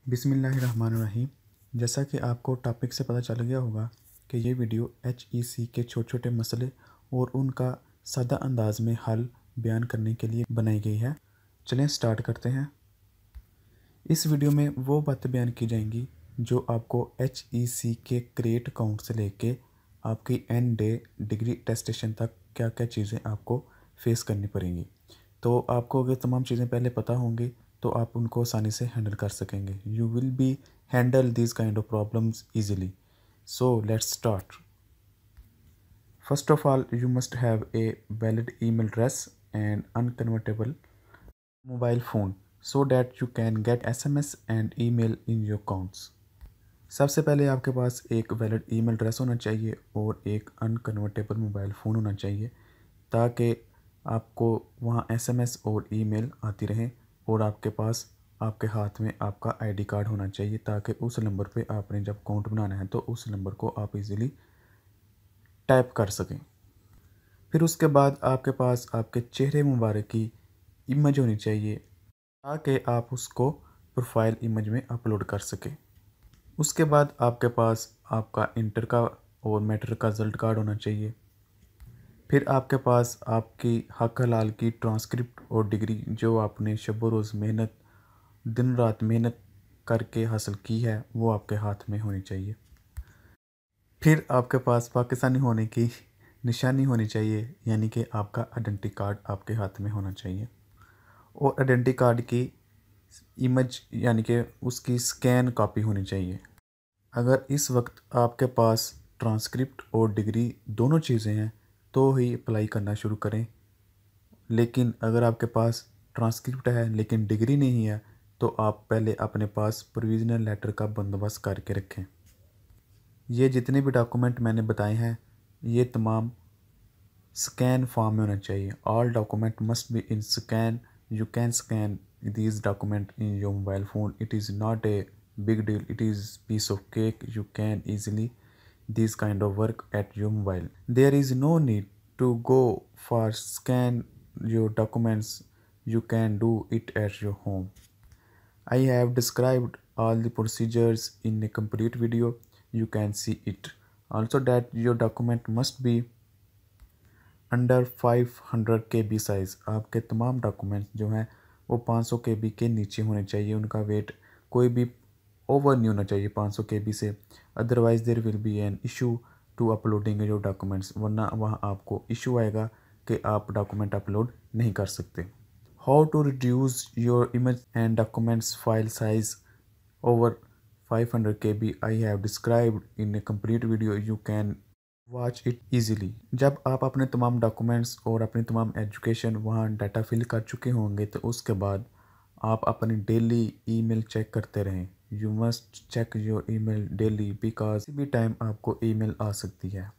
बिस्मिल्लाहिर्रहमानिर्रहीम। जैसा कि आपको टॉपिक से पता चल गया होगा कि ये वीडियो HEC के छोटे छोटे मसले और उनका सादा अंदाज में हल बयान करने के लिए बनाई गई है। चलें स्टार्ट करते हैं। इस वीडियो में वो बातें बयान की जाएंगी जो आपको HEC के क्रिएट अकाउंट से लेके आपकी एंड डे डिग्री टेस्टेशन तक क्या क्या चीज़ें आपको फेस करनी पड़ेंगी। तो आपको अगर तमाम चीज़ें पहले पता होंगी तो आप उनको आसानी से हैंडल कर सकेंगे। You will be handle this kind of problems easily. So let's start. First of all, you must have a valid email address and unconvertible mobile phone so that you can get SMS and email in your accounts. सबसे पहले आपके पास एक valid email address होना चाहिए और एक अनकन्वर्टेबल mobile phone होना चाहिए ताकि आपको वहाँ SMS और ईमेल आती रहे और आपके पास आपके हाथ में आपका आईडी कार्ड होना चाहिए ताकि उस नंबर पे आपने जब अकाउंट बनाना है तो उस नंबर को आप इजीली टाइप कर सकें। फिर उसके बाद आपके पास आपके चेहरे मुबारक की इमेज होनी चाहिए ताकि आप उसको प्रोफाइल इमेज में अपलोड कर सकें। उसके बाद आपके पास आपका इंटर का और मैट्रिक का रिज़ल्ट कार्ड होना चाहिए। फिर आपके पास आपकी हक हलाल की ट्रांसक्रिप्ट और डिग्री जो आपने शब रोज़ मेहनत दिन रात मेहनत करके हासिल की है वो आपके हाथ में होनी चाहिए। फिर आपके पास पाकिस्तानी होने की निशानी होनी चाहिए यानी कि आपका आइडेंटिटी कार्ड आपके हाथ में होना चाहिए और आइडेंटिटी कार्ड की इमेज यानी कि उसकी स्कैन कॉपी होनी चाहिए। अगर इस वक्त आपके पास ट्रांसक्रिप्ट और डिग्री दोनों चीज़ें हैं तो ही अप्लाई करना शुरू करें, लेकिन अगर आपके पास ट्रांसक्रिप्ट है लेकिन डिग्री नहीं है तो आप पहले अपने पास प्रोविज़नल लेटर का बंदोबस्त करके रखें। ये जितने भी डॉक्यूमेंट मैंने बताए हैं ये तमाम स्कैन फॉर्म में होना चाहिए। All document must be in scan. You can scan these document in your mobile phone. It is not a big deal. It is piece of cake. You can easily this kind of work at your mobile. There is no need to go for scan your documents. You can do it at your home. I have described all the procedures in a complete video. You can see it. Also that your document must be under 500 KB size. आपके तमाम documents जो हैं वो 500 KB के नीचे होने चाहिए। उनका वेट कोई भी ओवर नहीं होना चाहिए 500 KB से। Otherwise there will be an issue to uploading your documents, वरना वहाँ आपको इशू आएगा कि आप डॉक्यूमेंट अपलोड नहीं कर सकते। How to reduce your image and documents file size over 500 KB I have described in a complete video. You can watch it easily. जब आप अपने तमाम डॉक्यूमेंट्स और अपनी तमाम एजुकेशन वहाँ डाटा फिल कर चुके होंगे तो उसके बाद आप अपनी डेली ईमेल चेक करते रहें। You must check your email daily because किसी भी टाइम आपको ईमेल आ सकती है।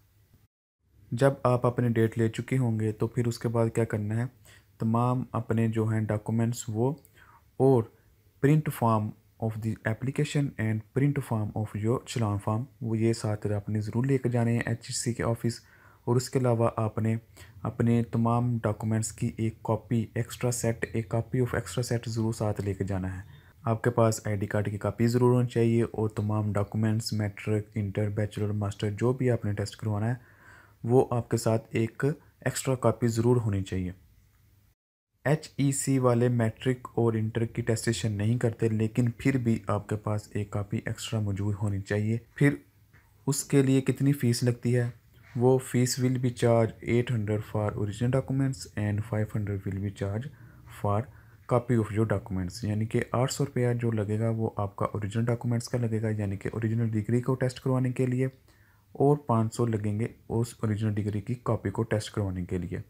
जब आप अपनी डेट ले चुके होंगे तो फिर उसके बाद क्या करना है, तमाम अपने जो हैं डॉक्यूमेंट्स वो और print form of the application and print form of your challan form वो ये साथ आपने ज़रूर लेकर जाने हैं HEC के ऑफिस। और उसके अलावा आपने अपने तमाम डॉक्यूमेंट्स की एक कॉपी एक्स्ट्रा सेट एक कॉपी ऑफ एक्स्ट्रा सेट ज़रूर साथ लेकर जाना है। आपके पास आईडी कार्ड की कॉपी ज़रूर होनी चाहिए और तमाम documents matric inter bachelor master जो भी आपने टेस्ट करवाना है वो आपके साथ एक एक्स्ट्रा कॉपी ज़रूर होनी चाहिए। HEC वाले मैट्रिक और इंटर की टेस्टेशन नहीं करते लेकिन फिर भी आपके पास एक कॉपी एक्स्ट्रा मौजूद होनी चाहिए। फिर उसके लिए कितनी फ़ीस लगती है, वो fees will be charge 800 for original documents and 500 will B charge for copy of your documents. यानी कि 800 रुपया जो लगेगा वो आपका ओरिजिनल डॉक्यूमेंट्स का लगेगा यानी कि ओरिजिनल डिग्री को टेस्ट करवाने के लिए, और 500 लगेंगे उस ओरिजिनल डिग्री की कॉपी को टेस्ट करवाने के लिए।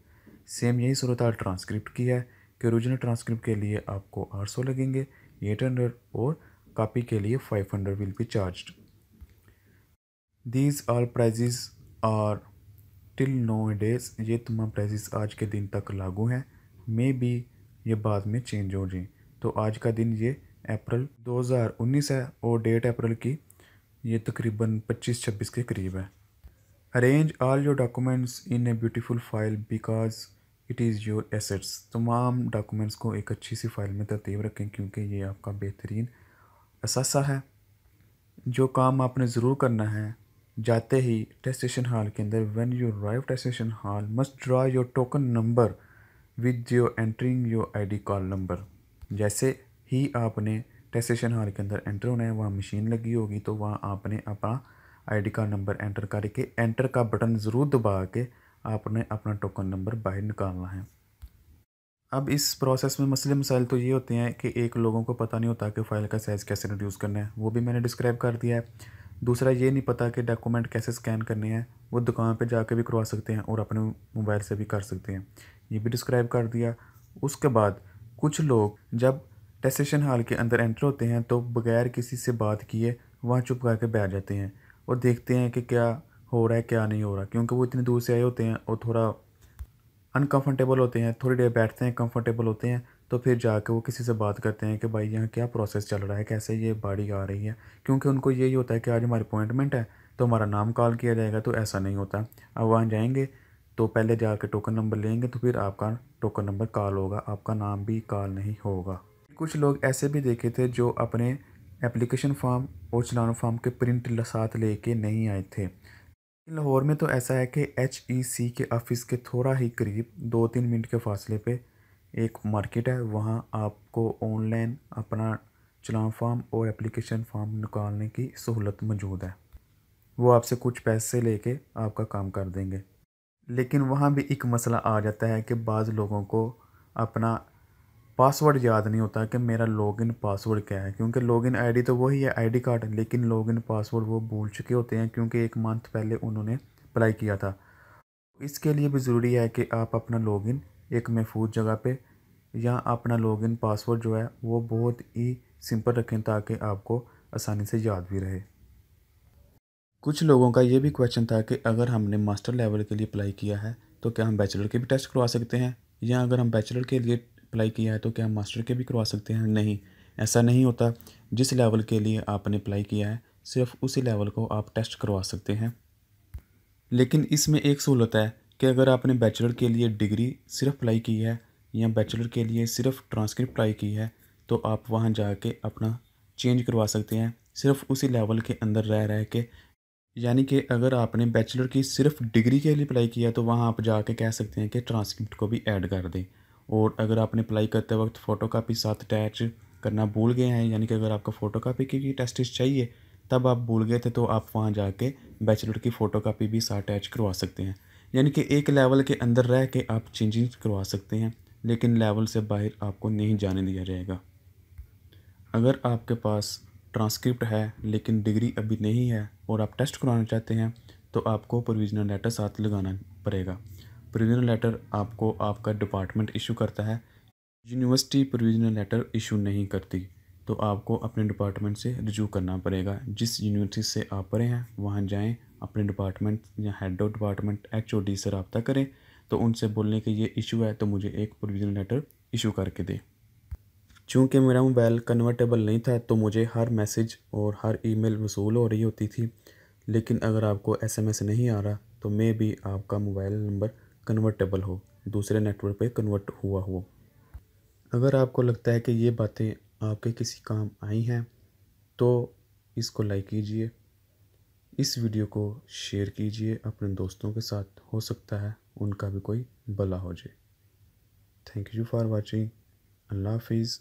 सेम यही सूरत हाल ट्रांसक्रिप्ट की है कि ओरिजिनल ट्रांसक्रिप्ट के लिए आपको 800 लगेंगे 800 और कॉपी के लिए 500 will be charged. These all prices are till no days. ये तमाम प्राइजेस आज के दिन तक लागू हैं, मे बी ये बाद में चेंज हो जाए। तो आज का दिन ये अप्रैल 2019 है और डेट अप्रैल की ये तकरीबन 25-26 के करीब है। Arrange all your documents in a beautiful file because it is your assets. तमाम डॉक्यूमेंट्स को एक अच्छी सी फाइल में तरतीब रखें क्योंकि ये आपका बेहतरीन असासा है। जो काम आपने ज़रूर करना है, जाते ही टेस्ट स्टेशन हॉल के अंदर, when you arrive test station hall must draw your token number with your entering your ID card number. जैसे ही आपने टेस्ट स्टेशन हॉल के अंदर एंटर होना है, वहाँ मशीन लगी होगी, तो वहाँ आपने अपना आईडी कार्ड नंबर एंटर करके एंटर का बटन ज़रूर दबा के आपने अपना टोकन नंबर बाहर निकालना है। अब इस प्रोसेस में मसले मसाइल तो ये होते हैं कि एक लोगों को पता नहीं होता कि फ़ाइल का साइज़ कैसे रिड्यूस करना है, वो भी मैंने डिस्क्राइब कर दिया है। दूसरा ये नहीं पता कि डॉक्यूमेंट कैसे स्कैन करने हैं, वो दुकान पे जाके भी करवा सकते हैं और अपने मोबाइल से भी कर सकते हैं, ये भी डिस्क्राइब कर दिया। उसके बाद कुछ लोग जब टेस्ट स्टेशन हॉल के अंदर एंटर होते हैं तो बगैर किसी से बात किए वहाँ चुप करके बैठ जाते हैं और देखते हैं कि क्या हो रहा है क्या नहीं हो रहा, क्योंकि वो इतनी दूर से आए होते हैं और थोड़ा अनकंफर्टेबल होते हैं। थोड़ी देर बैठते हैं, कंफर्टेबल होते हैं, तो फिर जाके वो किसी से बात करते हैं कि भाई यहाँ क्या प्रोसेस चल रहा है, कैसे ये बाड़ी आ रही है, क्योंकि उनको यही होता है कि आज हमारी अपॉइंटमेंट है तो हमारा नाम कॉल किया जाएगा। तो ऐसा नहीं होता। अब वहाँ जाएंगे तो पहले जाके टोकन नंबर लेंगे, तो फिर आपका टोकन नंबर कॉल होगा, आपका नाम भी कॉल नहीं होगा। कुछ लोग ऐसे भी देखे थे जो अपने एप्लीकेशन फॉर्म और चलान फॉर्म के प्रिंट साथ लेके नहीं आए थे। लाहौर में तो ऐसा है कि HEC के ऑफिस के थोड़ा ही करीब 2-3 मिनट के फासले पे एक मार्केट है, वहाँ आपको ऑनलाइन अपना चलान फॉर्म और एप्लीकेशन फॉर्म निकालने की सहूलत मौजूद है। वो आपसे कुछ पैसे लेके आपका काम कर देंगे। लेकिन वहाँ भी एक मसला आ जाता है कि बाज़ लोगों को अपना पासवर्ड याद नहीं होता कि मेरा लॉगिन पासवर्ड क्या है, क्योंकि लॉगिन आईडी तो वही है आईडी कार्ड, लेकिन लॉगिन पासवर्ड वो भूल चुके होते हैं क्योंकि 1 मंथ पहले उन्होंने अप्लाई किया था। इसके लिए भी ज़रूरी है कि आप अपना लॉगिन एक महफूज जगह पे या अपना लॉगिन पासवर्ड जो है वो बहुत ही सिंपल रखें ताकि आपको आसानी से याद भी रहे। कुछ लोगों का ये भी क्वेश्चन था कि अगर हमने मास्टर लेवल के लिए अप्लाई किया है तो क्या हम बैचलर के भी टेस्ट करवा सकते हैं, या अगर हम बैचलर के लिए अप्लाई किया है तो क्या हम मास्टर के भी करवा सकते हैं। नहीं, ऐसा नहीं होता। जिस लेवल के लिए आपने अप्लाई किया है सिर्फ उसी लेवल को आप टेस्ट करवा सकते हैं। लेकिन इसमें एक सहूलत है कि अगर आपने बैचलर के लिए डिग्री सिर्फ अप्लाई की है या बैचलर के लिए सिर्फ ट्रांसक्रिप्ट अप्लाई की है तो आप वहाँ जाके अपना चेंज करवा सकते हैं सिर्फ उसी लेवल के अंदर रह के। यानी कि अगर आपने बैचलर की सिर्फ डिग्री के लिए अप्लाई किया तो वहाँ आप जाके कह सकते हैं कि ट्रांसक्रिप्ट को भी ऐड कर दें। और अगर आपने अप्लाई करते वक्त फ़ोटोकॉपी साथ अटैच करना भूल गए हैं, यानी कि अगर आपको फ़ोटोकॉपी की टेस्ट चाहिए तब आप भूल गए थे, तो आप वहाँ जाके बैचलर की फ़ोटोकॉपी भी साथ अटैच करवा सकते हैं। यानी कि एक लेवल के अंदर रह के आप चेंजिंग करवा सकते हैं, लेकिन लेवल से बाहर आपको नहीं जाने दिया जाएगा। अगर आपके पास ट्रांसक्रिप्ट है लेकिन डिग्री अभी नहीं है और आप टेस्ट करवाना चाहते हैं तो आपको प्रोविज़नल लेटर साथ लगाना पड़ेगा। प्रोविज़नल लेटर आपको आपका डिपार्टमेंट इशू करता है, यूनिवर्सिटी प्रोविज़नल लेटर इशू नहीं करती। तो आपको अपने डिपार्टमेंट से रिज्यू करना पड़ेगा। जिस यूनिवर्सिटी से आप पढ़े हैं वहाँ जाएं, अपने डिपार्टमेंट या हेड ऑफ डिपार्टमेंट HOD से रब्ता करें, तो उनसे बोलने कि ये इशू है तो मुझे एक प्रोविज़नल लेटर इशू करके दें। चूँकि मेरा मोबाइल कन्वर्टेबल नहीं था तो मुझे हर मैसेज और हर ईमेल वसूल हो रही होती थी। लेकिन अगर आपको SMS नहीं आ रहा तो मे भी आपका मोबाइल नंबर कन्वर्टेबल हो, दूसरे नेटवर्क पे कन्वर्ट हुआ हो। अगर आपको लगता है कि ये बातें आपके किसी काम आई हैं तो इसको लाइक कीजिए, इस वीडियो को शेयर कीजिए अपने दोस्तों के साथ, हो सकता है उनका भी कोई भला हो जाए। Thank you for watching. अल्लाह हाफिज़।